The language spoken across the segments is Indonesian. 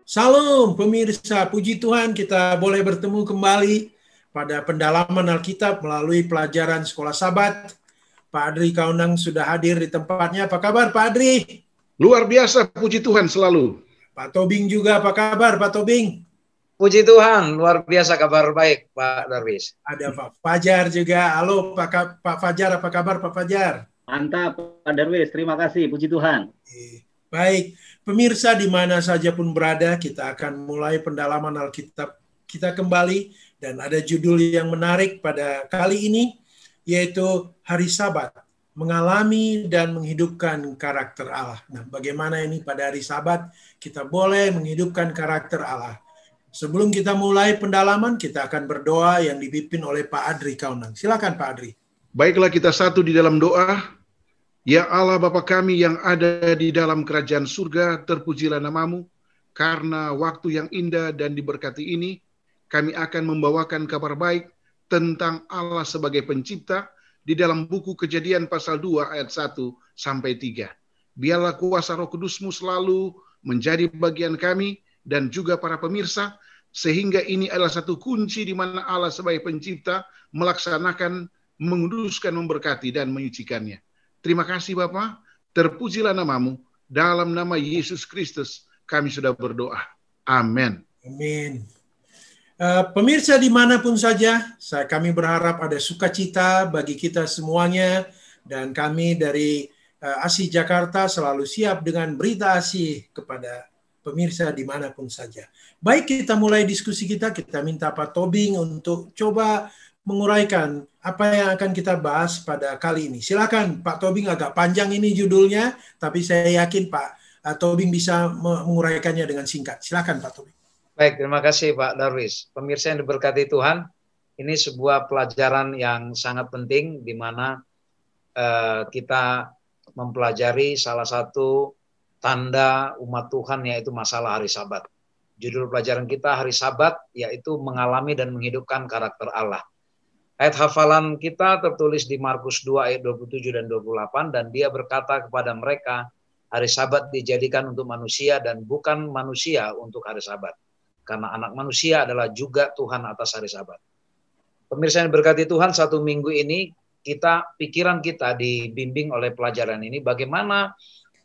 Salam pemirsa, puji Tuhan kita boleh bertemu kembali pada pendalaman Alkitab melalui pelajaran Sekolah Sabat. Pak Adri Kaunang sudah hadir di tempatnya. Apa kabar Pak Adri? Luar biasa, puji Tuhan selalu. Pak Tobing juga, apa kabar Pak Tobing? Puji Tuhan, luar biasa, kabar baik Pak Darwis. Ada Pak Fajar juga. Halo Pak Fajar, apa kabar Pak Fajar? Mantap Pak Darwis, terima kasih, puji Tuhan. Baik, pemirsa di mana saja pun berada, kita akan mulai pendalaman Alkitab kita kembali, dan ada judul yang menarik pada kali ini, yaitu Hari Sabat, mengalami dan menghidupkan karakter Allah. Nah, bagaimana ini pada hari Sabat kita boleh menghidupkan karakter Allah? Sebelum kita mulai pendalaman, kita akan berdoa yang dipimpin oleh Pak Adri Kaunang. Silakan Pak Adri. Baiklah, kita satu di dalam doa. Ya Allah Bapa kami yang ada di dalam kerajaan surga, terpujilah namamu, karena waktu yang indah dan diberkati ini, kami akan membawakan kabar baik tentang Allah sebagai pencipta di dalam buku Kejadian pasal 2 ayat 1 sampai 3. Biarlah kuasa Roh Kudus-Mu selalu menjadi bagian kami dan juga para pemirsa, sehingga ini adalah satu kunci di mana Allah sebagai pencipta melaksanakan, menguduskan, memberkati, dan menyucikannya. Terima kasih Bapa, terpujilah namamu, dalam nama Yesus Kristus kami sudah berdoa. Amin. Amin. Pemirsa dimanapun saja, kami berharap ada sukacita bagi kita semuanya, dan kami dari ASI Jakarta selalu siap dengan berita ASI kepada pemirsa dimanapun saja. Baik, kita mulai diskusi kita minta Pak Tobing untuk coba menguraikan apa yang akan kita bahas pada kali ini. Silakan Pak Tobing, agak panjang ini judulnya, tapi saya yakin Pak Tobing bisa menguraikannya dengan singkat. Silakan Pak Tobing. Baik, terima kasih Pak Darwis. Pemirsa yang diberkati Tuhan, ini sebuah pelajaran yang sangat penting di mana kita mempelajari salah satu tanda umat Tuhan, yaitu masalah hari Sabat. Judul pelajaran kita hari Sabat, yaitu mengalami dan menghidupkan karakter Allah. Ayat hafalan kita tertulis di Markus 2 ayat 27 dan 28, dan dia berkata kepada mereka, hari Sabat dijadikan untuk manusia dan bukan manusia untuk hari Sabat. Karena anak manusia adalah juga Tuhan atas hari Sabat. Pemirsa yang berkati Tuhan, satu minggu ini pikiran kita dibimbing oleh pelajaran ini, bagaimana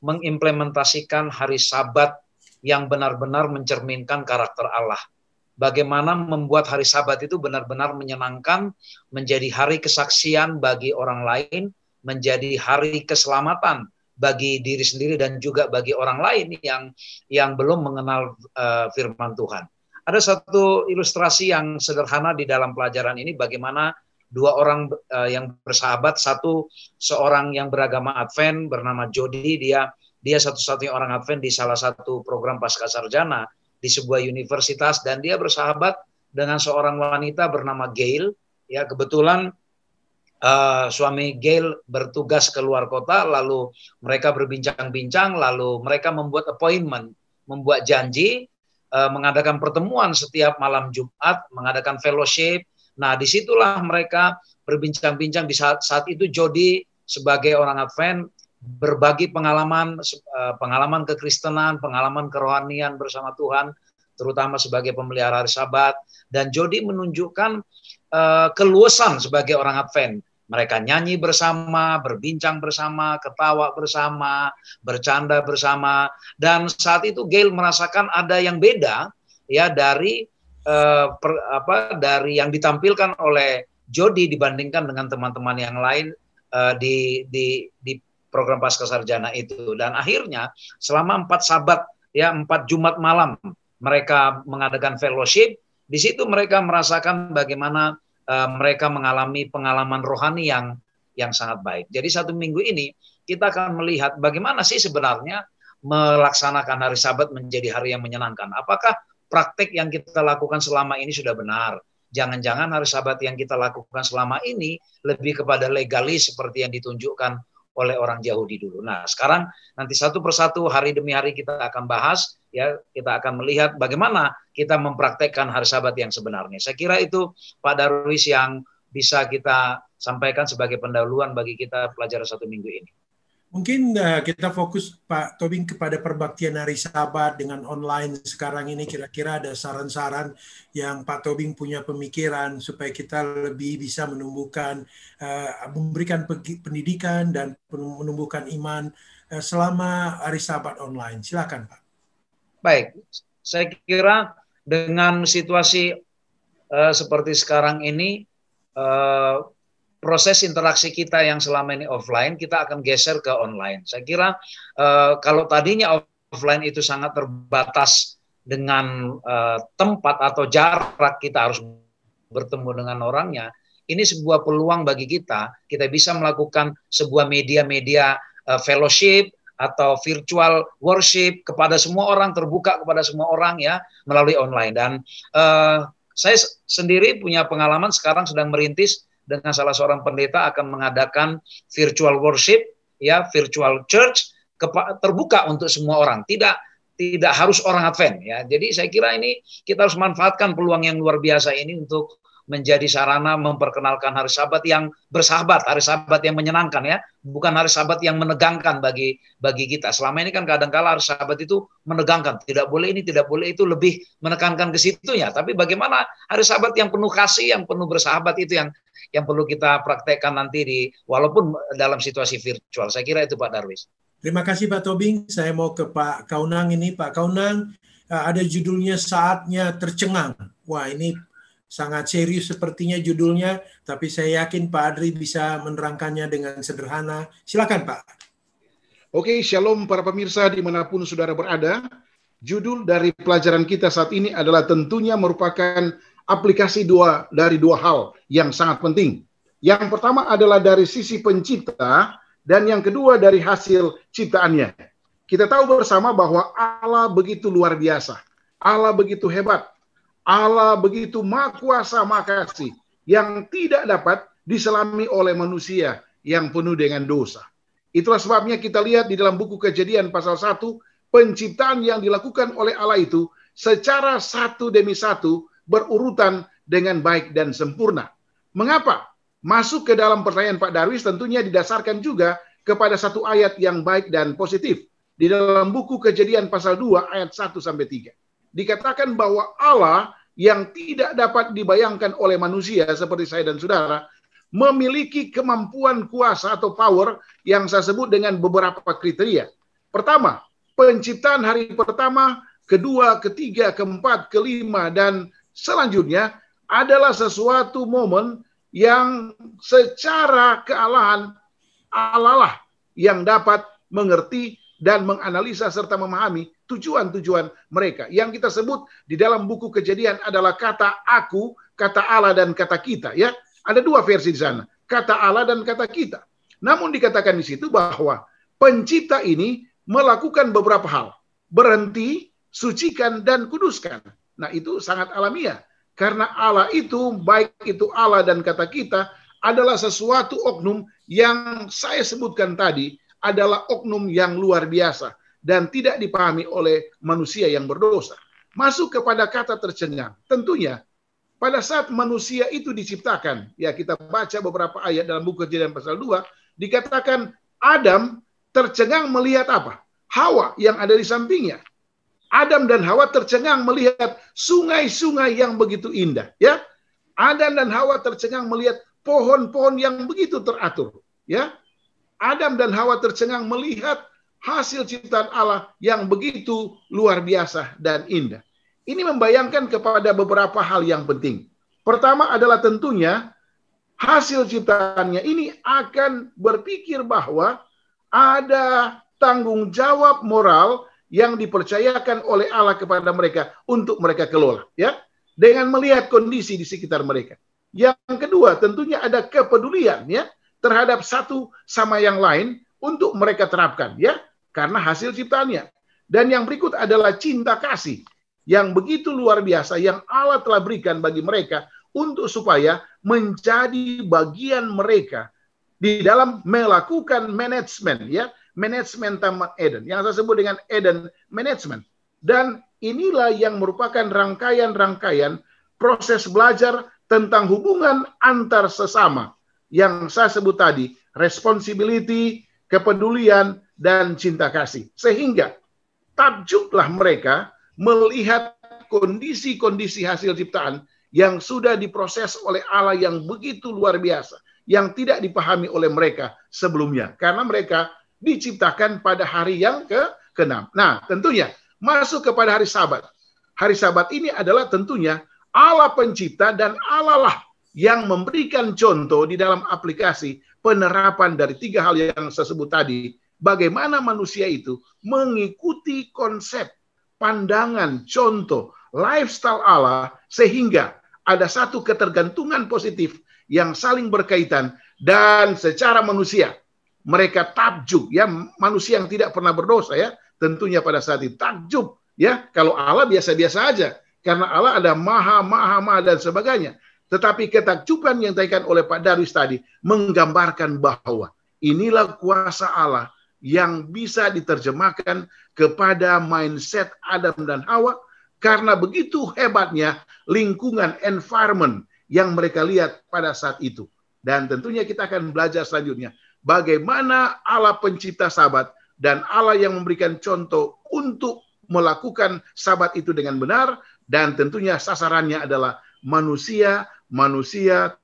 mengimplementasikan hari Sabat yang benar-benar mencerminkan karakter Allah. Bagaimana membuat hari Sabat itu benar-benar menyenangkan, menjadi hari kesaksian bagi orang lain, menjadi hari keselamatan bagi diri sendiri dan juga bagi orang lain yang belum mengenal firman Tuhan. Ada satu ilustrasi yang sederhana di dalam pelajaran ini, bagaimana dua orang yang bersahabat, seorang yang beragama Advent bernama Jody, dia satu-satunya orang Advent di salah satu program Pascasarjana di sebuah universitas, dan dia bersahabat dengan seorang wanita bernama Gail. Ya, kebetulan suami Gail bertugas ke luar kota, lalu mereka berbincang-bincang, lalu mereka membuat appointment, membuat janji, mengadakan pertemuan setiap malam Jumat, mengadakan fellowship. Nah, disitulah mereka berbincang-bincang. Di saat itu Jody sebagai orang Advent berbagi pengalaman kekristenan, pengalaman kerohanian bersama Tuhan, terutama sebagai pemelihara hari Sabat. Dan Jody menunjukkan keluasan sebagai orang Advent. Mereka nyanyi bersama, berbincang bersama, ketawa bersama, bercanda bersama. Dan saat itu Gail merasakan ada yang beda ya dari yang ditampilkan oleh Jody dibandingkan dengan teman-teman yang lain di program Pascasarjana itu. Dan akhirnya selama 4 Sabat, 4 Jumat malam mereka mengadakan fellowship. Di situ mereka merasakan bagaimana mereka mengalami pengalaman rohani yang sangat baik. Jadi satu minggu ini kita akan melihat bagaimana sih sebenarnya melaksanakan hari Sabat menjadi hari yang menyenangkan. Apakah praktek yang kita lakukan selama ini sudah benar? Jangan-jangan hari Sabat yang kita lakukan selama ini lebih kepada legalis seperti yang ditunjukkan oleh orang Yahudi dulu. Nah, sekarang nanti satu persatu, hari demi hari kita akan bahas, ya, kita akan melihat bagaimana kita mempraktekkan hari Sabat yang sebenarnya. Saya kira itu Pak Darwis yang bisa kita sampaikan sebagai pendahuluan bagi kita pelajaran satu minggu ini. Mungkin kita fokus Pak Tobing kepada perbaktian hari Sabat dengan online sekarang ini. Kira-kira ada saran-saran yang Pak Tobing punya pemikiran supaya kita lebih bisa menumbuhkan, memberikan pendidikan dan menumbuhkan iman selama hari Sabat online. Silakan Pak. Baik, saya kira dengan situasi seperti sekarang ini, proses interaksi kita yang selama ini offline, kita akan geser ke online. Saya kira kalau tadinya offline itu sangat terbatas dengan tempat atau jarak kita harus bertemu dengan orangnya, ini sebuah peluang bagi kita bisa melakukan sebuah media-media fellowship atau virtual worship kepada semua orang, terbuka kepada semua orang ya, melalui online. Dan saya sendiri punya pengalaman sekarang sedang merintis dengan salah seorang pendeta akan mengadakan virtual worship, ya, virtual church, terbuka untuk semua orang, tidak harus orang Advent, ya. Jadi saya kira ini kita harus manfaatkan peluang yang luar biasa ini untuk menjadi sarana memperkenalkan hari Sabat yang bersahabat, hari Sabat yang menyenangkan, ya, bukan hari Sabat yang menegangkan bagi kita. Selama ini kan kadang-kala hari Sabat itu menegangkan, tidak boleh ini, tidak boleh itu, lebih menekankan ke situnya. Tapi bagaimana hari Sabat yang penuh kasih, yang penuh bersahabat, itu yang perlu kita praktekkan nanti walaupun dalam situasi virtual. Saya kira itu Pak Darwis. Terima kasih Pak Tobing. Saya mau ke Pak Kaunang ini. Pak Kaunang, ada judulnya Saatnya Tercengang. Wah, ini sangat serius sepertinya judulnya, tapi saya yakin Pak Adri bisa menerangkannya dengan sederhana. Silakan Pak. Oke, shalom para pemirsa dimanapun saudara berada. Judul dari pelajaran kita saat ini adalah tentunya merupakan aplikasi dari dua hal yang sangat penting. Yang pertama adalah dari sisi pencipta, dan yang kedua dari hasil ciptaannya. Kita tahu bersama bahwa Allah begitu luar biasa, Allah begitu hebat, Allah begitu maha kuasa, maha kasih, yang tidak dapat diselami oleh manusia yang penuh dengan dosa. Itulah sebabnya kita lihat di dalam buku Kejadian pasal 1, penciptaan yang dilakukan oleh Allah itu secara satu demi satu berurutan dengan baik dan sempurna. Mengapa? Masuk ke dalam pertanyaan Pak Darwis tentunya didasarkan juga kepada satu ayat yang baik dan positif. Di dalam buku Kejadian pasal 2 ayat 1-3. Dikatakan bahwa Allah yang tidak dapat dibayangkan oleh manusia seperti saya dan saudara, memiliki kemampuan kuasa atau power yang saya sebut dengan beberapa kriteria. Pertama, penciptaan hari pertama, kedua, ketiga, keempat, kelima, dan selanjutnya adalah sesuatu momen yang secara kealahan Allah lah yang dapat mengerti dan menganalisa serta memahami tujuan-tujuan mereka. Yang kita sebut di dalam buku Kejadian adalah kata aku, kata Allah, dan kata kita. Ya, ada dua versi di sana, kata Allah dan kata kita. Namun dikatakan di situ bahwa pencipta ini melakukan beberapa hal: berhenti, sucikan, dan kuduskan. Nah, itu sangat alamiah. Karena Allah itu, baik itu Allah dan kata kita, adalah sesuatu oknum yang saya sebutkan tadi, adalah oknum yang luar biasa dan tidak dipahami oleh manusia yang berdosa. Masuk kepada kata tercengang. Tentunya, pada saat manusia itu diciptakan, ya kita baca beberapa ayat dalam buku Kejadian pasal 2, dikatakan Adam tercengang melihat apa? Hawa yang ada di sampingnya. Adam dan Hawa tercengang melihat sungai-sungai yang begitu indah, ya. Adam dan Hawa tercengang melihat pohon-pohon yang begitu teratur, ya. Adam dan Hawa tercengang melihat hasil ciptaan Allah yang begitu luar biasa dan indah. Ini membayangkan kepada beberapa hal yang penting. Pertama adalah tentunya hasil ciptaannya ini akan berpikir bahwa ada tanggung jawab moral yang dipercayakan oleh Allah kepada mereka untuk mereka kelola, ya, dengan melihat kondisi di sekitar mereka. Yang kedua, tentunya ada kepedulian, ya, terhadap satu sama yang lain untuk mereka terapkan, ya, karena hasil ciptaannya. Dan yang berikut adalah cinta kasih yang begitu luar biasa yang Allah telah berikan bagi mereka untuk supaya menjadi bagian mereka di dalam melakukan manajemen, ya, manajemen Taman Eden, yang saya sebut dengan Eden Management. Dan inilah yang merupakan rangkaian-rangkaian proses belajar tentang hubungan antar sesama, yang saya sebut tadi, responsibility, kepedulian, dan cinta kasih. Sehingga takjublah mereka melihat kondisi-kondisi hasil ciptaan yang sudah diproses oleh Allah yang begitu luar biasa, yang tidak dipahami oleh mereka sebelumnya, karena mereka diciptakan pada hari yang ke-6. Nah, tentunya masuk kepada hari Sabat. Hari Sabat ini adalah tentunya Allah pencipta, dan Allah lah yang memberikan contoh di dalam aplikasi penerapan dari 3 hal yang saya sebut tadi. Bagaimana manusia itu mengikuti konsep, pandangan, contoh, lifestyle Allah, sehingga ada satu ketergantungan positif yang saling berkaitan, dan secara manusia mereka takjub, ya, manusia yang tidak pernah berdosa, ya, tentunya pada saat itu takjub, ya, kalau Allah biasa-biasa aja, karena Allah ada maha dan sebagainya. Tetapi ketakjuban yang ditanyakan oleh Pak Darwis tadi menggambarkan bahwa inilah kuasa Allah yang bisa diterjemahkan kepada mindset Adam dan Hawa, karena begitu hebatnya lingkungan, environment yang mereka lihat pada saat itu. Dan tentunya kita akan belajar selanjutnya bagaimana Allah pencipta Sabat dan Allah yang memberikan contoh untuk melakukan Sabat itu dengan benar, dan tentunya sasarannya adalah manusia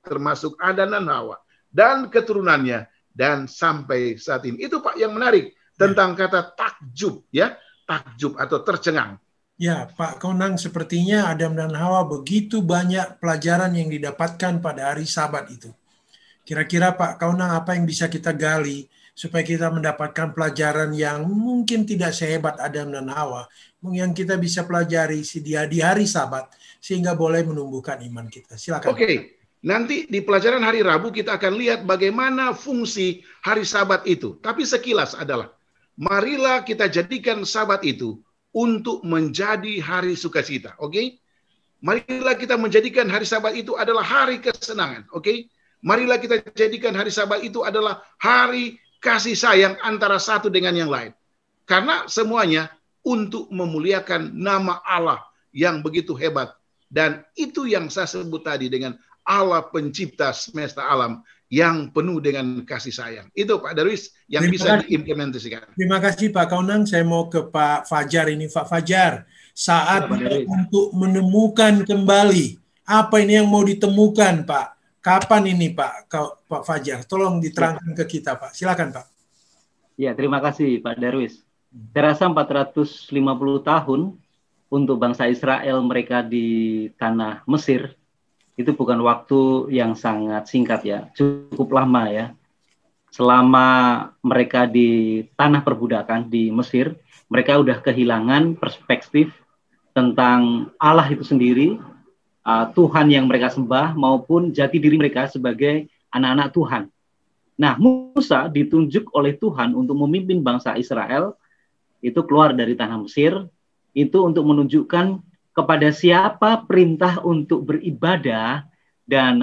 termasuk Adam dan Hawa dan keturunannya, dan sampai saat ini. Itu Pak yang menarik tentang kata takjub, ya, takjub atau tercengang. Ya, Pak Kaunang, sepertinya Adam dan Hawa begitu banyak pelajaran yang didapatkan pada hari Sabat itu. Kira-kira Pak Kaunang, apa yang bisa kita gali supaya kita mendapatkan pelajaran yang mungkin tidak sehebat Adam dan Hawa, yang kita bisa pelajari di hari Sabat sehingga boleh menumbuhkan iman kita. Silakan. Oke. Nanti di pelajaran hari Rabu kita akan lihat bagaimana fungsi hari Sabat itu. Tapi sekilas adalah, marilah kita jadikan Sabat itu untuk menjadi hari sukacita. Oke? Marilah kita menjadikan hari Sabat itu adalah hari kesenangan. Oke? Marilah kita jadikan hari Sabat itu adalah hari kasih sayang antara satu dengan yang lain. Karena semuanya untuk memuliakan nama Allah yang begitu hebat. Dan itu yang saya sebut tadi dengan Allah pencipta semesta alam yang penuh dengan kasih sayang. Itu Pak Darwis yang bisa diimplementasikan. Terima kasih Pak Kaunang. Saya mau ke Pak Fajar ini. Pak Fajar, saat untuk menemukan kembali. Apa ini yang mau ditemukan Pak? Kapan ini Pak Fajar? Tolong diterangkan ke kita Pak. Silakan Pak. Ya, terima kasih Pak Darwis. Saya rasa 450 tahun untuk bangsa Israel mereka di tanah Mesir itu bukan waktu yang sangat singkat, ya, cukup lama, ya. Selama mereka di tanah perbudakan di Mesir, mereka udah kehilangan perspektif tentang Allah itu sendiri, Tuhan yang mereka sembah, maupun jati diri mereka sebagai anak-anak Tuhan. Nah, Musa ditunjuk oleh Tuhan untuk memimpin bangsa Israel itu keluar dari tanah Mesir, itu untuk menunjukkan kepada siapa perintah untuk beribadah, dan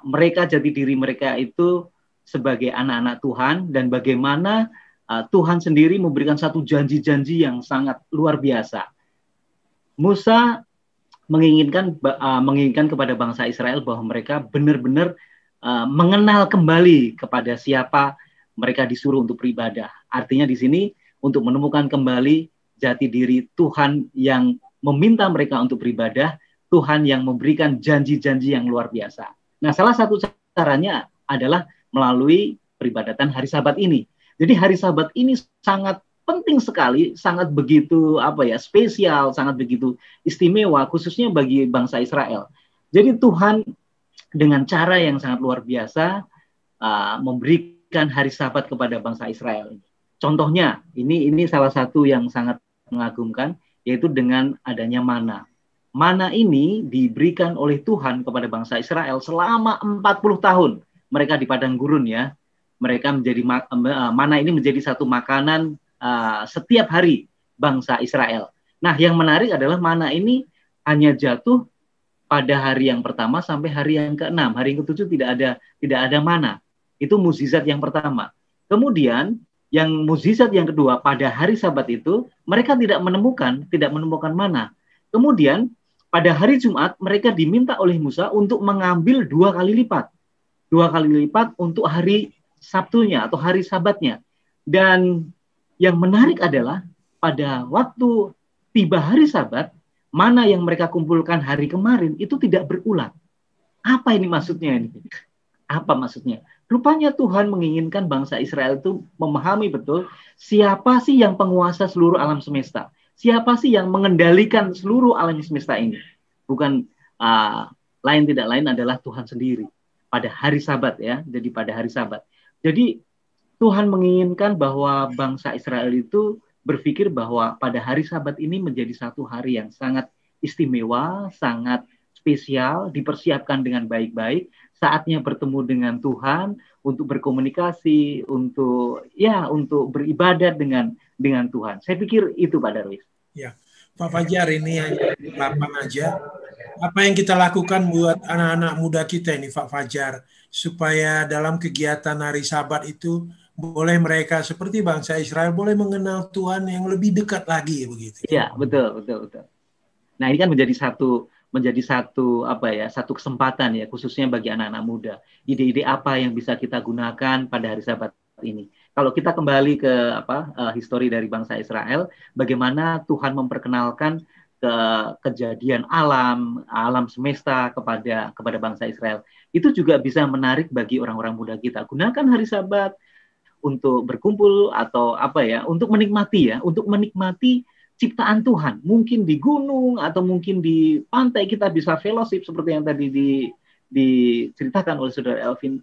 mereka jati diri mereka itu sebagai anak-anak Tuhan, dan bagaimana Tuhan sendiri memberikan satu janji-janji yang sangat luar biasa. Musa menginginkan kepada bangsa Israel bahwa mereka benar-benar mengenal kembali kepada siapa mereka disuruh untuk beribadah. Artinya di sini untuk menemukan kembali jati diri Tuhan yang meminta mereka untuk beribadah, Tuhan yang memberikan janji-janji yang luar biasa. Nah, salah satu caranya adalah melalui peribadatan hari Sabat ini. Jadi hari Sabat ini sangat penting sekali, sangat begitu spesial, sangat begitu istimewa, khususnya bagi bangsa Israel. Jadi Tuhan dengan cara yang sangat luar biasa memberikan hari Sabat kepada bangsa Israel. Contohnya, ini salah satu yang sangat mengagumkan, yaitu dengan adanya mana. Mana ini diberikan oleh Tuhan kepada bangsa Israel selama 40 tahun. Mereka di padang gurun, ya. Mereka mana ini menjadi satu makanan setiap hari bangsa Israel. Nah, yang menarik adalah mana ini hanya jatuh pada hari yang pertama sampai hari yang ke-6. Hari yang ke-7 tidak ada mana. Itu mukjizat yang pertama. Kemudian yang mukjizat yang kedua, pada hari Sabat itu mereka tidak menemukan mana. Kemudian pada hari Jumat mereka diminta oleh Musa untuk mengambil 2 kali lipat. 2 kali lipat untuk hari Sabtunya atau hari Sabatnya. Dan yang menarik adalah pada waktu tiba hari Sabat, mana yang mereka kumpulkan hari kemarin itu tidak berulang. Apa ini maksudnya ini? Apa maksudnya? Rupanya Tuhan menginginkan bangsa Israel itu memahami betul siapa sih yang penguasa seluruh alam semesta. Siapa sih yang mengendalikan seluruh alam semesta ini. Bukan lain tidak lain adalah Tuhan sendiri. Pada hari Sabat ya. Jadi pada hari Sabat. Jadi Tuhan menginginkan bahwa bangsa Israel itu berpikir bahwa pada hari Sabat ini menjadi satu hari yang sangat istimewa, sangat spesial, dipersiapkan dengan baik-baik, saatnya bertemu dengan Tuhan, untuk berkomunikasi, untuk beribadat dengan Tuhan. Saya pikir itu Pak Darwis. Ya, Pak Fajar, ini hanya 8 aja. Apa yang kita lakukan buat anak-anak muda kita ini Pak Fajar, supaya dalam kegiatan hari Sabat itu boleh mereka seperti bangsa Israel boleh mengenal Tuhan yang lebih dekat lagi begitu. Iya, betul. Nah, ini kan menjadi satu satu kesempatan ya, khususnya bagi anak-anak muda. Ide-ide apa yang bisa kita gunakan pada hari Sabat ini? Kalau kita kembali ke histori dari bangsa Israel, bagaimana Tuhan memperkenalkan kejadian alam semesta kepada bangsa Israel. Itu juga bisa menarik bagi orang-orang muda kita. Gunakan hari Sabat untuk berkumpul atau untuk menikmati ciptaan Tuhan. Mungkin di gunung atau mungkin di pantai kita bisa fellowship seperti yang tadi diceritakan oleh Saudara Elvin.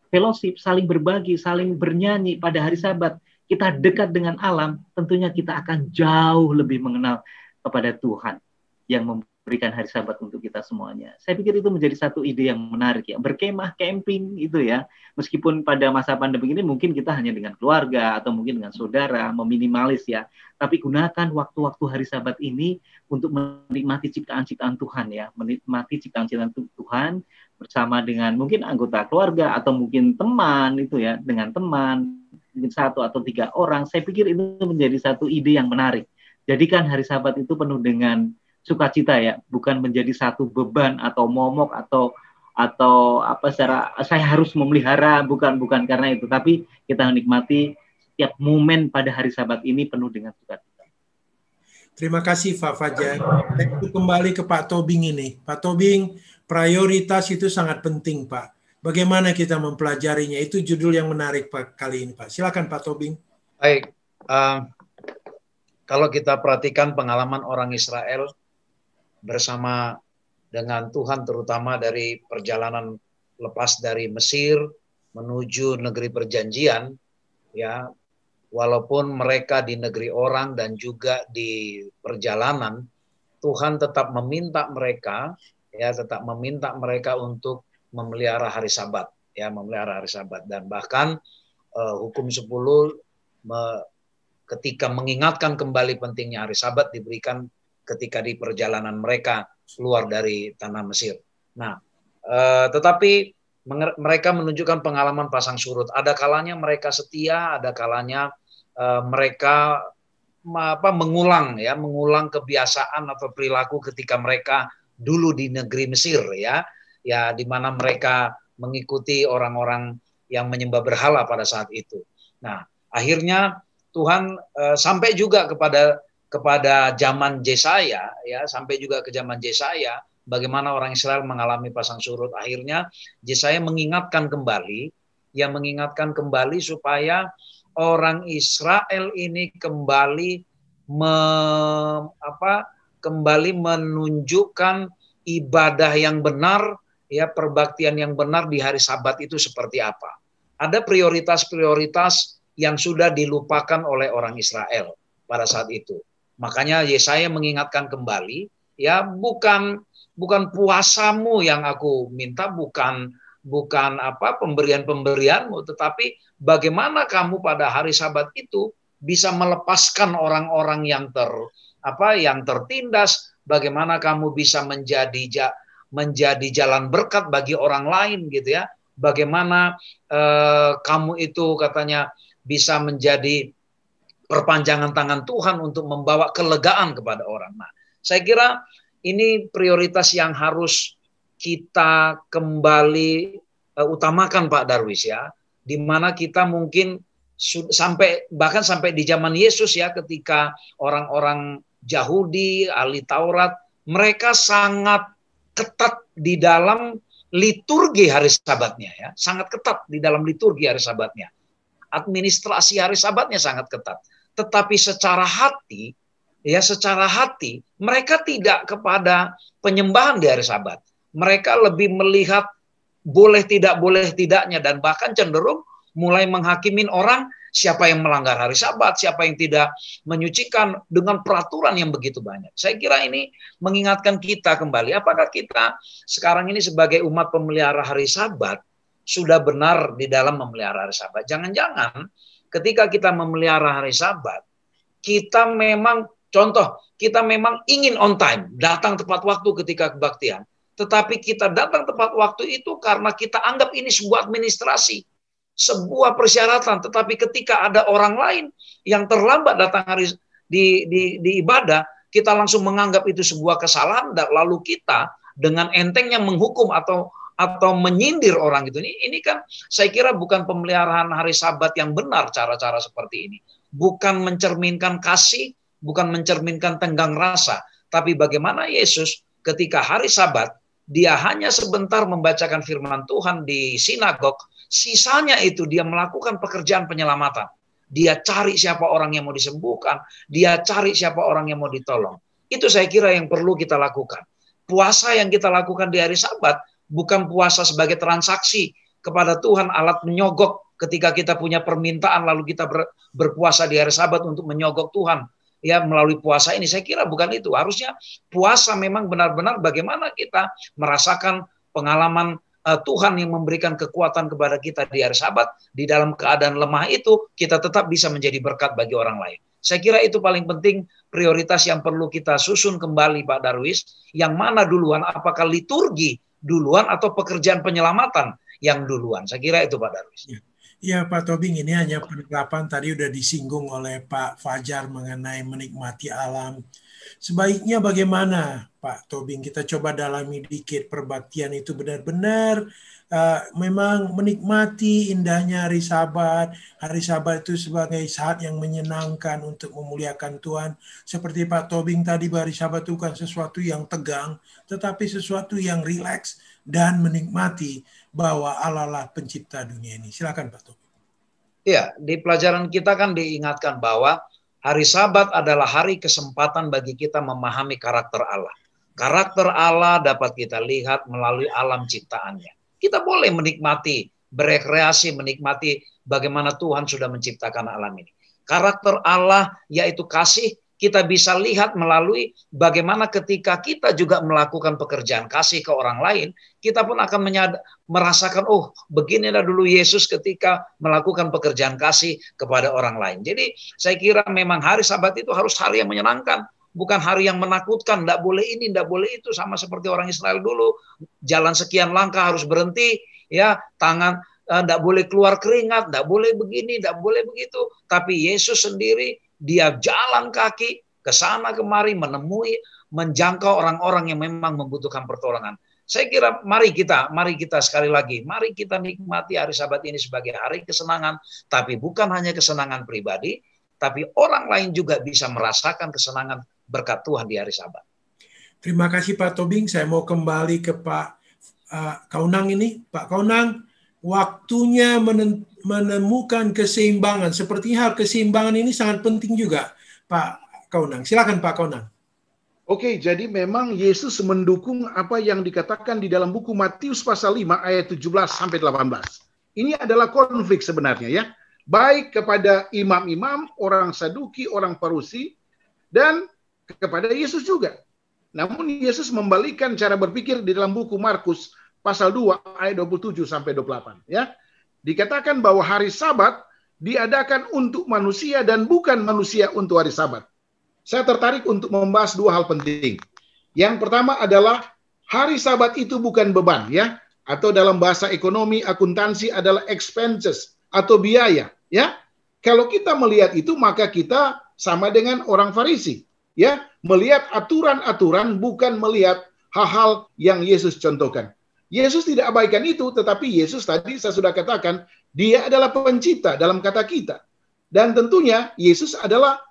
Fellowship, saling berbagi, saling bernyanyi pada hari Sabat. Kita dekat dengan alam, tentunya kita akan jauh lebih mengenal kepada Tuhan yang memberikan hari Sabat untuk kita semuanya. Saya pikir itu menjadi satu ide yang menarik ya. Berkemah, camping itu ya. Meskipun pada masa pandemi ini mungkin kita hanya dengan keluarga atau mungkin dengan saudara, meminimalis ya. Tapi gunakan waktu-waktu hari Sabat ini untuk menikmati ciptaan-ciptaan Tuhan ya. Menikmati ciptaan-ciptaan Tuhan bersama dengan mungkin anggota keluarga atau mungkin teman itu ya. Dengan teman, mungkin 1 atau 3 orang. Saya pikir itu menjadi satu ide yang menarik. Jadikan hari Sabat itu penuh dengan sukacita ya, bukan menjadi satu beban atau momok atau secara saya harus memelihara, bukan karena itu, tapi kita menikmati setiap momen pada hari Sabat ini penuh dengan sukacita. Terima kasih Pak Fajar. Saya kembali ke Pak Tobing ini. Pak Tobing, prioritas itu sangat penting Pak. Bagaimana kita mempelajarinya? Itu judul yang menarik Pak kali ini Pak. Silakan Pak Tobing. Baik. Kalau kita perhatikan pengalaman orang Israel bersama dengan Tuhan, terutama dari perjalanan lepas dari Mesir menuju negeri perjanjian, ya, walaupun mereka di negeri orang dan juga di perjalanan, Tuhan tetap meminta mereka untuk memelihara hari Sabat, ya, memelihara hari Sabat. Dan bahkan hukum 10 ketika mengingatkan kembali pentingnya hari Sabat diberikan ketika di perjalanan mereka keluar dari tanah Mesir. Nah, tetapi mereka menunjukkan pengalaman pasang surut. Ada kalanya mereka setia, ada kalanya mereka mengulang kebiasaan atau perilaku ketika mereka dulu di negeri Mesir ya, di mana mereka mengikuti orang-orang yang menyembah berhala pada saat itu. Nah, akhirnya Tuhan sampai juga kepada zaman Yesaya ya, sampai juga ke zaman Yesaya bagaimana orang Israel mengalami pasang surut. Akhirnya Yesaya mengingatkan kembali supaya orang Israel ini kembali menunjukkan ibadah yang benar ya, perbaktian yang benar di hari Sabat itu seperti apa. Ada prioritas-prioritas yang sudah dilupakan oleh orang Israel pada saat itu. Makanya Yesaya mengingatkan kembali, ya bukan puasamu yang aku minta, bukan pemberian-pemberianmu, tetapi bagaimana kamu pada hari Sabat itu bisa melepaskan orang-orang yang tertindas, bagaimana kamu bisa menjadi jalan berkat bagi orang lain gitu ya. Bagaimana kamu itu katanya bisa menjadi perpanjangan tangan Tuhan untuk membawa kelegaan kepada orang. Nah, saya kira ini prioritas yang harus kita kembali utamakan Pak Darwis ya. di mana kita mungkin bahkan sampai di zaman Yesus ya, ketika orang-orang Yahudi, ahli Taurat, mereka sangat ketat di dalam liturgi hari Sabatnya ya, sangat ketat di dalam liturgi hari Sabatnya. Administrasi hari Sabatnya sangat ketat. Tetapi secara hati mereka tidak kepada penyembahan di hari Sabat. Mereka lebih melihat boleh tidaknya, dan bahkan cenderung mulai menghakimin orang siapa yang melanggar hari Sabat, siapa yang tidak menyucikan dengan peraturan yang begitu banyak. Saya kira ini mengingatkan kita kembali, apakah kita sekarang ini sebagai umat pemelihara hari Sabat sudah benar di dalam memelihara hari Sabat? Jangan-jangan ketika kita memelihara hari Sabat, kita memang ingin on time, datang tepat waktu ketika kebaktian. Tetapi kita datang tepat waktu itu karena kita anggap ini sebuah administrasi, sebuah persyaratan. Tetapi ketika ada orang lain yang terlambat datang di ibadah, kita langsung menganggap itu sebuah kesalahan, dan lalu kita dengan entengnya menghukum atau menyindir orang itu. Ini kan saya kira bukan pemeliharaan hari Sabat yang benar. Cara-cara seperti ini bukan mencerminkan kasih, bukan mencerminkan tenggang rasa, tapi bagaimana Yesus ketika hari Sabat dia hanya sebentar membacakan firman Tuhan di sinagog, sisanya itu dia melakukan pekerjaan penyelamatan. Dia cari siapa orang yang mau disembuhkan, dia cari siapa orang yang mau ditolong. Itu saya kira yang perlu kita lakukan. Puasa yang kita lakukan di hari Sabat bukan puasa sebagai transaksi kepada Tuhan, alat menyogok ketika kita punya permintaan lalu kita berpuasa di hari Sabat untuk menyogok Tuhan ya melalui puasa ini. Saya kira bukan itu. Harusnya puasa memang benar-benar bagaimana kita merasakan pengalaman Tuhan yang memberikan kekuatan kepada kita di hari Sabat. Di dalam keadaan lemah itu kita tetap bisa menjadi berkat bagi orang lain. Saya kira itu paling penting, prioritas yang perlu kita susun kembali Pak Darwis. Yang mana duluan, apakah liturgi duluan atau pekerjaan penyelamatan yang duluan? Saya kira itu Pak Darwis. Ya Pak Tobing, ini hanya penerapan tadi udah disinggung oleh Pak Fajar mengenai menikmati alam. Sebaiknya bagaimana Pak Tobing? Kita coba dalami dikit, perbaktian itu benar-benar memang menikmati indahnya hari Sabat. Hari Sabat itu sebagai saat yang menyenangkan untuk memuliakan Tuhan. Seperti Pak Tobing tadi, hari Sabat itu bukan sesuatu yang tegang, tetapi sesuatu yang rileks dan menikmati bahwa Allah lah pencipta dunia ini. Silakan Pak Tobing. Ya, di pelajaran kita kan diingatkan bahwa hari Sabat adalah hari kesempatan bagi kita memahami karakter Allah. Karakter Allah dapat kita lihat melalui alam ciptaannya. Kita boleh menikmati, berekreasi, menikmati bagaimana Tuhan sudah menciptakan alam ini. Karakter Allah yaitu kasih, kita bisa lihat melalui bagaimana ketika kita juga melakukan pekerjaan kasih ke orang lain, kita pun akan merasakan, oh beginilah dulu Yesus ketika melakukan pekerjaan kasih kepada orang lain. Jadi saya kira memang hari Sabat itu harus hari yang menyenangkan, bukan hari yang menakutkan, tidak boleh ini, tidak boleh itu, sama seperti orang Israel dulu, jalan sekian langkah harus berhenti, ya tangan tidak boleh keluar keringat, tidak boleh begini, tidak boleh begitu. Tapi Yesus sendiri dia jalan kaki ke sana kemari menemui, menjangkau orang-orang yang memang membutuhkan pertolongan. Saya kira mari kita sekali lagi, mari kita nikmati hari Sabat ini sebagai hari kesenangan, tapi bukan hanya kesenangan pribadi, tapi orang lain juga bisa merasakan kesenangan berkat Tuhan di hari Sabat. Terima kasih Pak Tobing. Saya mau kembali ke Pak Kaunang ini. Pak Kaunang, waktunya menemukan keseimbangan. Sepertinya hal keseimbangan ini sangat penting juga, Pak Kaunang. Silakan Pak Kaunang. Oke, jadi memang Yesus mendukung apa yang dikatakan di dalam buku Matius pasal 5 ayat 17 sampai 18. Ini adalah konflik sebenarnya ya. Baik kepada imam-imam, orang Saduki, orang Parusi, dan kepada Yesus juga. Namun Yesus membalikan cara berpikir di dalam buku Markus pasal 2 ayat 27 sampai 28 ya. Dikatakan bahwa hari Sabat diadakan untuk manusia dan bukan manusia untuk hari Sabat. Saya tertarik untuk membahas dua hal penting. Yang pertama adalah hari Sabat itu bukan beban ya, atau dalam bahasa ekonomi akuntansi adalah expenses atau biaya ya. Kalau kita melihat itu maka kita sama dengan orang Farisi ya, melihat aturan-aturan bukan melihat hal-hal yang Yesus contohkan. Yesus tidak abaikan itu, tetapi Yesus tadi saya sudah katakan, Dia adalah pencipta dalam kata kita. Dan tentunya Yesus adalah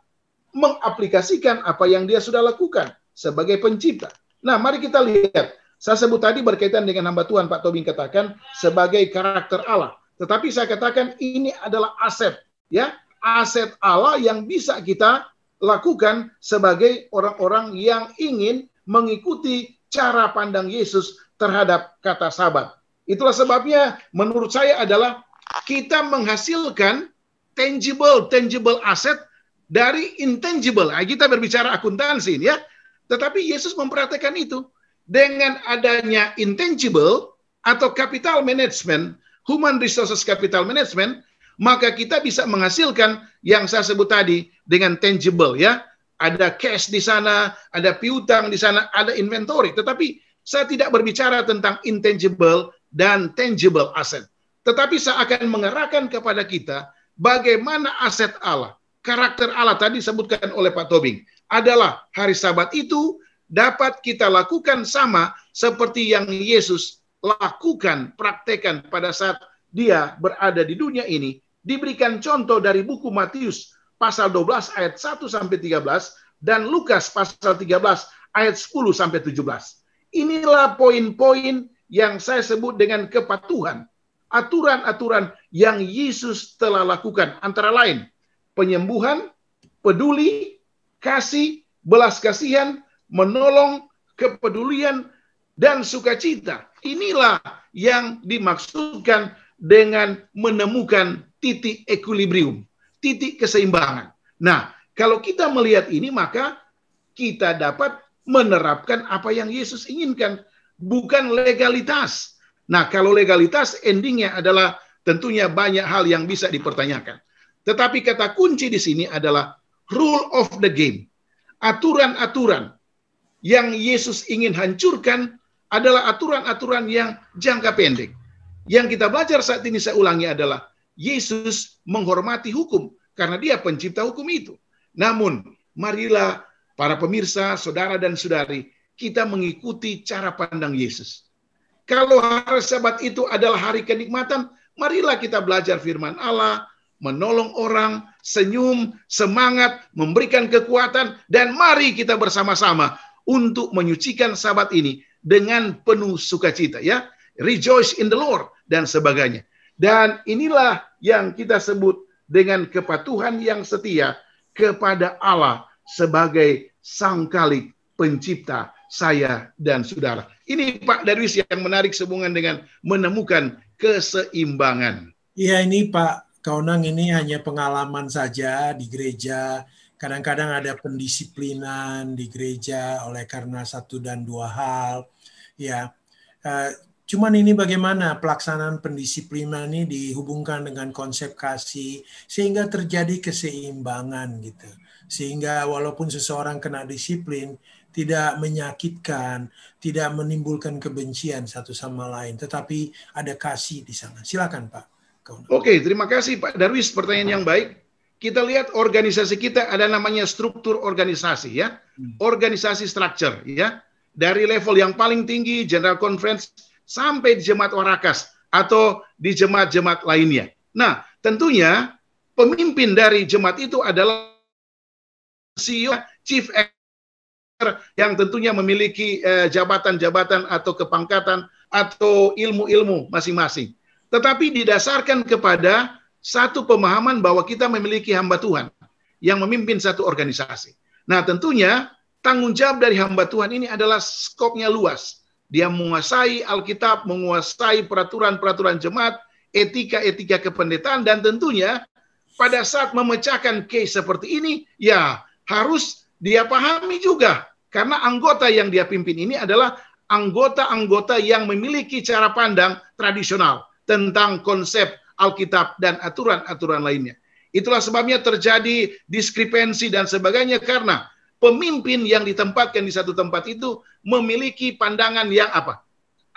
mengaplikasikan apa yang dia sudah lakukan sebagai pencipta. Nah, mari kita lihat. Saya sebut tadi berkaitan dengan hamba Tuhan, Pak Tobing katakan sebagai karakter Allah. Tetapi saya katakan ini adalah aset, ya, aset Allah yang bisa kita lakukan sebagai orang-orang yang ingin mengikuti cara pandang Yesus terhadap kata sabat. Itulah sebabnya menurut saya adalah kita menghasilkan tangible aset dari intangible. Nah, kita berbicara akuntansi, ya. Tetapi Yesus memperhatikan itu. Dengan adanya intangible atau capital management, human resources capital management, maka kita bisa menghasilkan yang saya sebut tadi dengan tangible, ya. Ada cash di sana, ada piutang di sana, ada inventory. Tetapi saya tidak berbicara tentang intangible dan tangible asset. Tetapi saya akan mengarahkan kepada kita bagaimana aset Allah, karakter Allah tadi disebutkan oleh Pak Tobing, adalah hari Sabat itu dapat kita lakukan sama seperti yang Yesus lakukan, praktekan pada saat dia berada di dunia ini. Diberikan contoh dari buku Matius pasal 12 ayat 1 sampai 13 dan Lukas pasal 13 ayat 10 sampai 17. Inilah poin-poin yang saya sebut dengan kepatuhan. Aturan-aturan yang Yesus telah lakukan, antara lain penyembuhan, peduli, kasih, belas kasihan, menolong, kepedulian, dan sukacita. Inilah yang dimaksudkan dengan menemukan titik equilibrium, titik keseimbangan. Nah, kalau kita melihat ini, maka kita dapat menerapkan apa yang Yesus inginkan, bukan legalitas. Nah, kalau legalitas, endingnya adalah tentunya banyak hal yang bisa dipertanyakan. Tetapi kata kunci di sini adalah rule of the game. Aturan-aturan yang Yesus ingin hancurkan adalah aturan-aturan yang jangka pendek. Yang kita belajar saat ini, saya ulangi, adalah Yesus menghormati hukum karena dia pencipta hukum itu. Namun, marilah para pemirsa, saudara dan saudari, kita mengikuti cara pandang Yesus. Kalau hari Sabat itu adalah hari kenikmatan, marilah kita belajar firman Allah, menolong orang, senyum, semangat, memberikan kekuatan, dan mari kita bersama-sama untuk menyucikan Sabat ini dengan penuh sukacita, ya. Rejoice in the Lord dan sebagainya. Dan inilah yang kita sebut dengan kepatuhan yang setia kepada Allah sebagai Sang Khalik pencipta saya dan saudara. Ini Pak Darwis yang menarik sehubungan dengan menemukan keseimbangan. Iya, ini Pak Kaunang, ini hanya pengalaman saja di gereja. Kadang-kadang ada pendisiplinan di gereja oleh karena satu dan dua hal. Ya, cuman ini bagaimana pelaksanaan pendisiplinan ini dihubungkan dengan konsep kasih sehingga terjadi keseimbangan gitu. Sehingga walaupun seseorang kena disiplin, tidak menyakitkan, tidak menimbulkan kebencian satu sama lain, tetapi ada kasih di sana. Silakan Pak Kaunang. Oke, terima kasih Pak Darwis, pertanyaan yang baik. Kita lihat organisasi kita ada namanya struktur organisasi, ya. Organisasi structure, ya. Dari level yang paling tinggi, General Conference, sampai di jemaat Warakas atau di jemaat-jemaat lainnya. Nah, tentunya pemimpin dari jemaat itu adalah CEO, Chief Executive, yang tentunya memiliki jabatan-jabatan atau kepangkatan atau ilmu-ilmu masing-masing. Tetapi didasarkan kepada satu pemahaman bahwa kita memiliki hamba Tuhan yang memimpin satu organisasi. Nah, tentunya tanggung jawab dari hamba Tuhan ini adalah skopnya luas. Dia menguasai Alkitab, menguasai peraturan-peraturan jemaat, etika-etika kependetaan, dan tentunya pada saat memecahkan case seperti ini, ya harus dia pahami juga. Karena anggota yang dia pimpin ini adalah anggota-anggota yang memiliki cara pandang tradisional tentang konsep Alkitab dan aturan-aturan lainnya. Itulah sebabnya terjadi diskrepensi dan sebagainya karena pemimpin yang ditempatkan di satu tempat itu memiliki pandangan yang apa?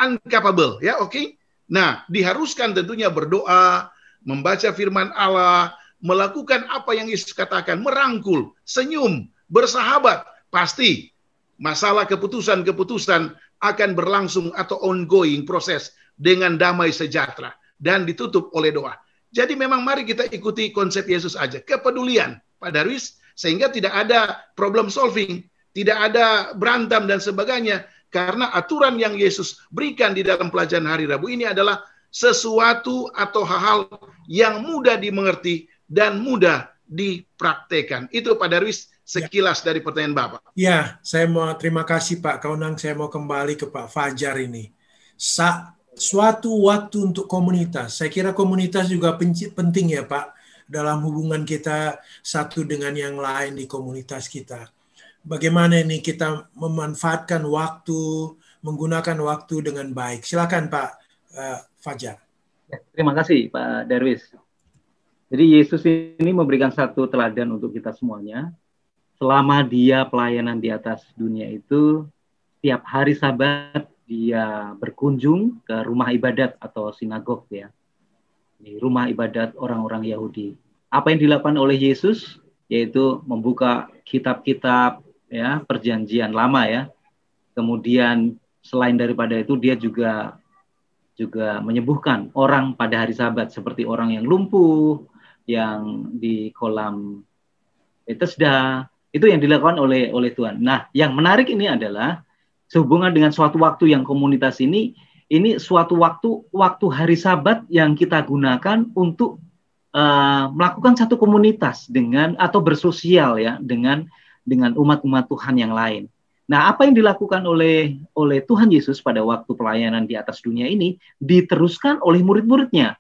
Uncapable, ya, oke? Nah, diharuskan tentunya berdoa, membaca firman Allah, melakukan apa yang Yesus katakan, merangkul, senyum, bersahabat. Pasti masalah keputusan-keputusan akan berlangsung atau ongoing proses dengan damai sejahtera dan ditutup oleh doa. Jadi memang mari kita ikuti konsep Yesus aja, kepedulian, Pak Darwis, sehingga tidak ada problem solving, tidak ada berantem dan sebagainya. Karena aturan yang Yesus berikan di dalam pelajaran hari Rabu ini adalah sesuatu atau hal-hal yang mudah dimengerti dan mudah dipraktekan. Itu Pak Darwis sekilas dari pertanyaan Bapak. Ya, saya mau terima kasih Pak Kaunang. Saya mau kembali ke Pak Fajar ini. Suatu waktu untuk komunitas. Saya kira komunitas juga penting ya Pak, dalam hubungan kita satu dengan yang lain di komunitas kita. Bagaimana ini kita memanfaatkan waktu, menggunakan waktu dengan baik. Silakan Pak Fajar. Terima kasih Pak Darwis. Jadi Yesus ini memberikan satu teladan untuk kita semuanya. Selama dia pelayanan di atas dunia itu, tiap hari Sabat dia berkunjung ke rumah ibadat atau sinagog ya. Di rumah ibadat orang-orang Yahudi. Apa yang dilakukan oleh Yesus? Yaitu membuka kitab-kitab ya, perjanjian lama ya. Kemudian selain daripada itu dia juga menyembuhkan orang pada hari Sabat seperti orang yang lumpuh, yang di kolam Bethesda, itu yang dilakukan oleh Tuhan. Nah, yang menarik ini adalah sehubungan dengan suatu waktu yang komunitas ini suatu waktu hari Sabat yang kita gunakan untuk melakukan satu komunitas dengan atau bersosial ya dengan umat-umat Tuhan yang lain. Nah, apa yang dilakukan oleh Tuhan Yesus pada waktu pelayanan di atas dunia ini diteruskan oleh murid-muridnya.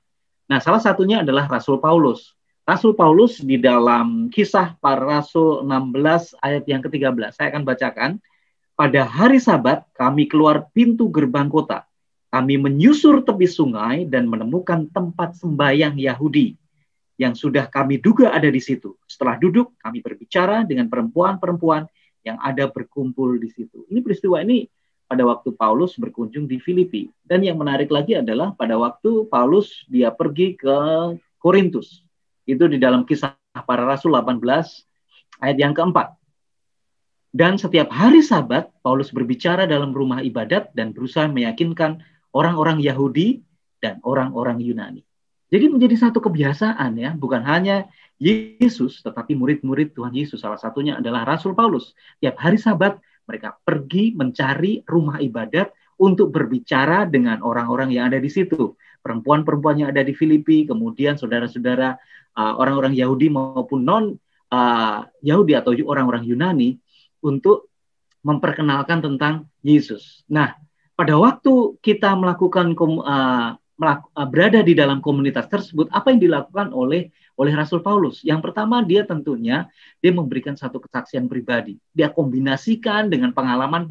Nah, salah satunya adalah Rasul Paulus. Rasul Paulus di dalam Kisah Para Rasul 16 ayat yang ke-13. Saya akan bacakan. Pada hari Sabat kami keluar pintu gerbang kota. Kami menyusur tepi sungai dan menemukan tempat sembahyang Yahudi yang sudah kami duga ada di situ. Setelah duduk, kami berbicara dengan perempuan-perempuan yang ada berkumpul di situ. Ini peristiwa ini pada waktu Paulus berkunjung di Filipi. Dan yang menarik lagi adalah pada waktu Paulus dia pergi ke Korintus. Itu di dalam Kisah Para Rasul 18 ayat yang keempat. Dan setiap hari Sabat, Paulus berbicara dalam rumah ibadat dan berusaha meyakinkan orang-orang Yahudi dan orang-orang Yunani. Jadi menjadi satu kebiasaan ya, bukan hanya Yesus, tetapi murid-murid Tuhan Yesus. Salah satunya adalah Rasul Paulus. Tiap hari Sabat, mereka pergi mencari rumah ibadat untuk berbicara dengan orang-orang yang ada di situ. Perempuan-perempuan yang ada di Filipi, kemudian saudara-saudara orang-orang Yahudi maupun non-Yahudi atau orang-orang Yunani, untuk memperkenalkan tentang Yesus. Nah, pada waktu kita berada di dalam komunitas tersebut, apa yang dilakukan oleh Rasul Paulus? Yang pertama, dia tentunya memberikan satu kesaksian pribadi. Dia kombinasikan dengan pengalaman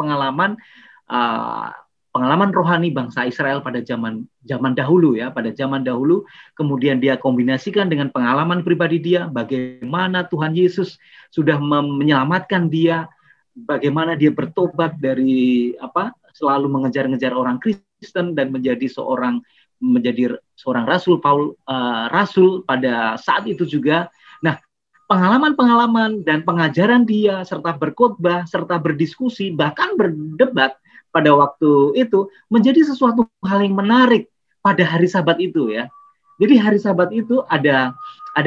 rohani bangsa Israel pada zaman dahulu ya, pada zaman dahulu. Kemudian dia kombinasikan dengan pengalaman pribadi dia, bagaimana Tuhan Yesus sudah menyelamatkan dia, bagaimana dia bertobat dari selalu mengejar-ngejar orang Kristen dan menjadi seorang rasul rasul pada saat itu juga. Nah, pengalaman-pengalaman dan pengajaran dia serta berkhotbah serta berdiskusi bahkan berdebat pada waktu itu menjadi sesuatu hal yang menarik pada hari Sabat itu ya. Jadi hari Sabat itu ada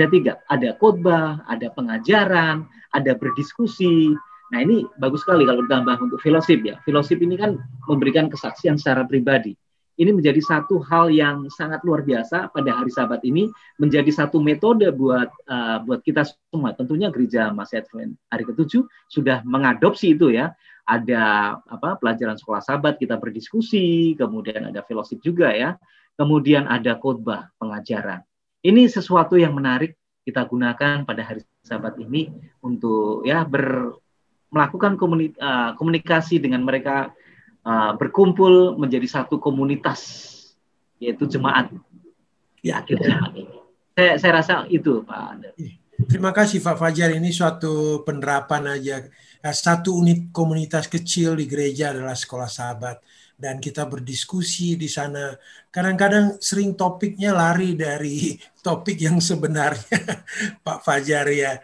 tiga, ada khotbah, ada pengajaran, ada berdiskusi. Nah, ini bagus sekali kalau ditambah untuk fellowship ya. Fellowship ini kan memberikan kesaksian secara pribadi. Ini menjadi satu hal yang sangat luar biasa pada hari Sabat ini, menjadi satu metode buat kita semua. Tentunya Gereja Masih Advent hari ke-7 sudah mengadopsi itu ya. Ada pelajaran sekolah Sabat, kita berdiskusi, kemudian ada fellowship juga ya. Kemudian ada khotbah, pengajaran. Ini sesuatu yang menarik kita gunakan pada hari Sabat ini untuk ya melakukan komunikasi dengan mereka, berkumpul menjadi satu komunitas, yaitu jemaat di akhir zaman ini. Saya rasa itu, Pak. Terima kasih Pak Fajar. Ini suatu penerapan aja. Satu unit komunitas kecil di gereja adalah sekolah Sabat. Dan kita berdiskusi di sana. Kadang-kadang sering topiknya lari dari topik yang sebenarnya, Pak Fajar ya.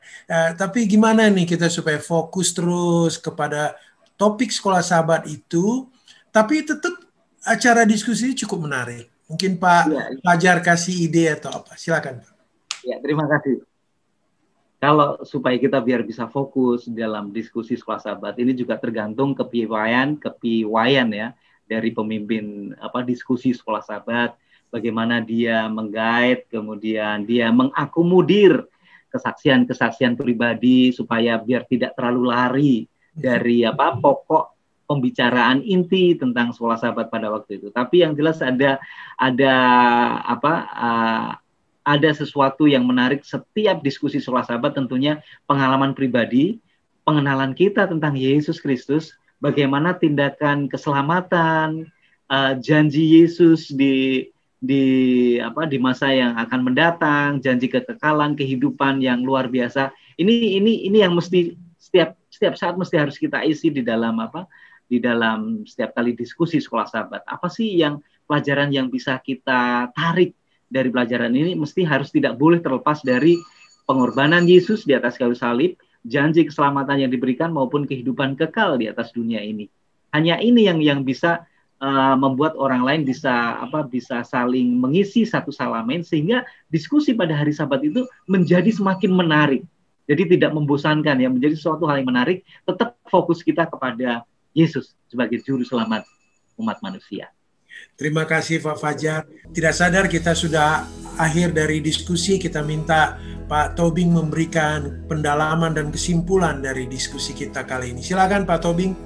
Tapi gimana nih kita supaya fokus terus kepada topik sekolah Sabat itu, tapi tetap acara diskusi cukup menarik. Mungkin Pak Ya, Fajar kasih ide atau apa. Silakan Pak. ya, terima kasih. Kalau supaya kita biar bisa fokus dalam diskusi sekolah sahabat, ini juga tergantung kepiawaian ya dari pemimpin diskusi sekolah sahabat, bagaimana dia menggait, kemudian dia mengakomodir kesaksian-kesaksian pribadi supaya biar tidak terlalu lari dari pokok pembicaraan inti tentang sekolah sahabat pada waktu itu. Tapi yang jelas ada sesuatu yang menarik setiap diskusi sekolah sahabat, tentunya pengalaman pribadi, pengenalan kita tentang Yesus Kristus, bagaimana tindakan keselamatan, janji Yesus di masa yang akan mendatang, janji kekekalan, kehidupan yang luar biasa. Ini yang mesti setiap saat mesti harus kita isi di dalam setiap kali diskusi sekolah sahabat. Apa sih yang pelajaran yang bisa kita tarik dari pelajaran ini? Mesti harus tidak boleh terlepas dari pengorbanan Yesus di atas kayu salib, janji keselamatan yang diberikan maupun kehidupan kekal di atas dunia ini. Hanya ini yang bisa membuat orang lain bisa saling mengisi satu sama lain, sehingga diskusi pada hari Sabat itu menjadi semakin menarik. Jadi tidak membosankan ya, menjadi suatu hal yang menarik, tetap fokus kita kepada Yesus sebagai juru selamat umat manusia. Terima kasih Pak Fajar. Tidak sadar kita sudah akhir dari diskusi, kita minta Pak Tobing memberikan pendalaman dan kesimpulan dari diskusi kita kali ini. Silakan Pak Tobing.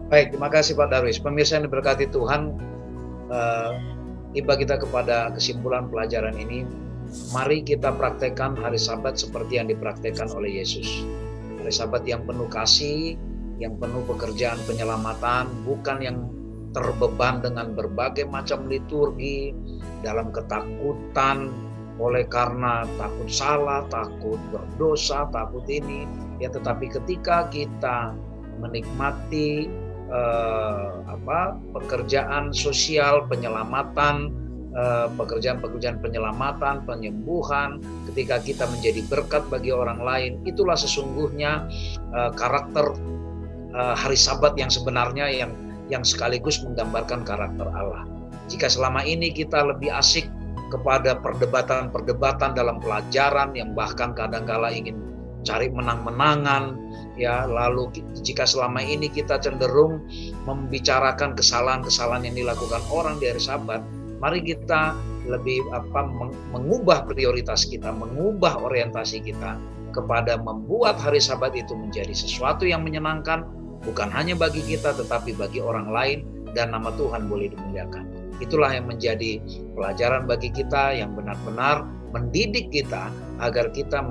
Baik, terima kasih Pak Darwis. Pemirsa yang diberkati Tuhan, tiba kita kepada kesimpulan pelajaran ini. Mari kita praktekkan hari Sabat seperti yang dipraktekkan oleh Yesus. Hari Sabat yang penuh kasih, yang penuh pekerjaan penyelamatan, bukan yang terbeban dengan berbagai macam liturgi, dalam ketakutan, oleh karena takut salah, takut berdosa, takut ini. Ya, tetapi ketika kita menikmati pekerjaan sosial, penyelamatan, pekerjaan-pekerjaan penyelamatan, penyembuhan, ketika kita menjadi berkat bagi orang lain, itulah sesungguhnya karakter hari Sabat yang sebenarnya yang sekaligus menggambarkan karakter Allah. Jika selama ini kita lebih asik kepada perdebatan-perdebatan dalam pelajaran yang bahkan kadang-kala ingin cari menang-menangan, ya, lalu jika selama ini kita cenderung membicarakan kesalahan-kesalahan yang dilakukan orang di hari Sabat, mari kita lebih mengubah prioritas kita, mengubah orientasi kita kepada membuat hari Sabat itu menjadi sesuatu yang menyenangkan, bukan hanya bagi kita tetapi bagi orang lain, dan nama Tuhan boleh dimuliakan. Itulah yang menjadi pelajaran bagi kita, yang benar-benar mendidik kita agar kita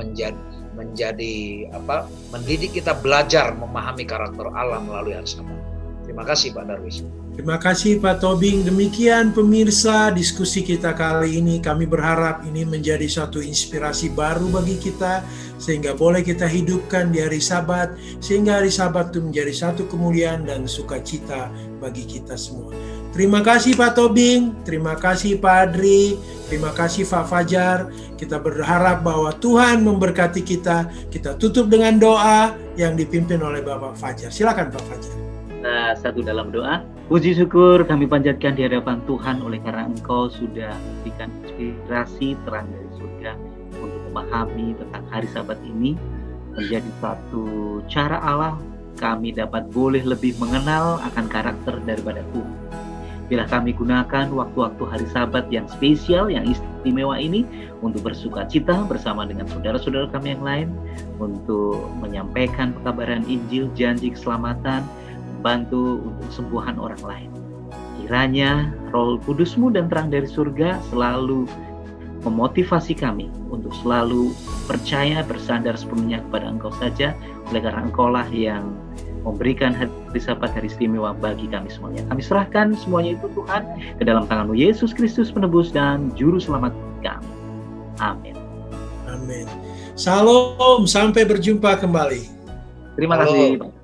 mendidik kita belajar memahami karakter Allah melalui hari Sabat. Terima kasih Pak Darwis. Terima kasih Pak Tobing. Demikian pemirsa diskusi kita kali ini. Kami berharap ini menjadi satu inspirasi baru bagi kita, sehingga boleh kita hidupkan di hari Sabat, sehingga hari Sabat itu menjadi satu kemuliaan dan sukacita bagi kita semua. Terima kasih Pak Tobing, terima kasih Pak Adri, terima kasih Pak Fajar. Kita berharap bahwa Tuhan memberkati kita. Kita tutup dengan doa yang dipimpin oleh Bapak Fajar. Silakan Pak Fajar. Nah, satu dalam doa. Puji syukur kami panjatkan di hadapan Tuhan oleh karena Engkau sudah memberikan inspirasi terang dari surga untuk memahami tentang hari Sabat ini, menjadi satu cara Allah kami dapat boleh lebih mengenal akan karakter daripada Tuhan. Bila kami gunakan waktu-waktu hari Sabat yang spesial, yang istimewa ini untuk bersuka cita bersama dengan saudara-saudara kami yang lain, untuk menyampaikan pekabaran Injil, janji keselamatan, membantu untuk kesembuhan orang lain. Kiranya Roh Kudus-Mu dan terang dari surga selalu memotivasi kami untuk selalu percaya, bersandar sepenuhnya kepada Engkau saja, oleh karena Engkau-lah yang memberikan hari Sabat, hari istimewa bagi kami semuanya. Kami serahkan semuanya itu Tuhan ke dalam tangan-Mu Yesus Kristus penebus dan juru selamat kami. Amin. Amin. Salam, sampai berjumpa kembali. Terima kasih.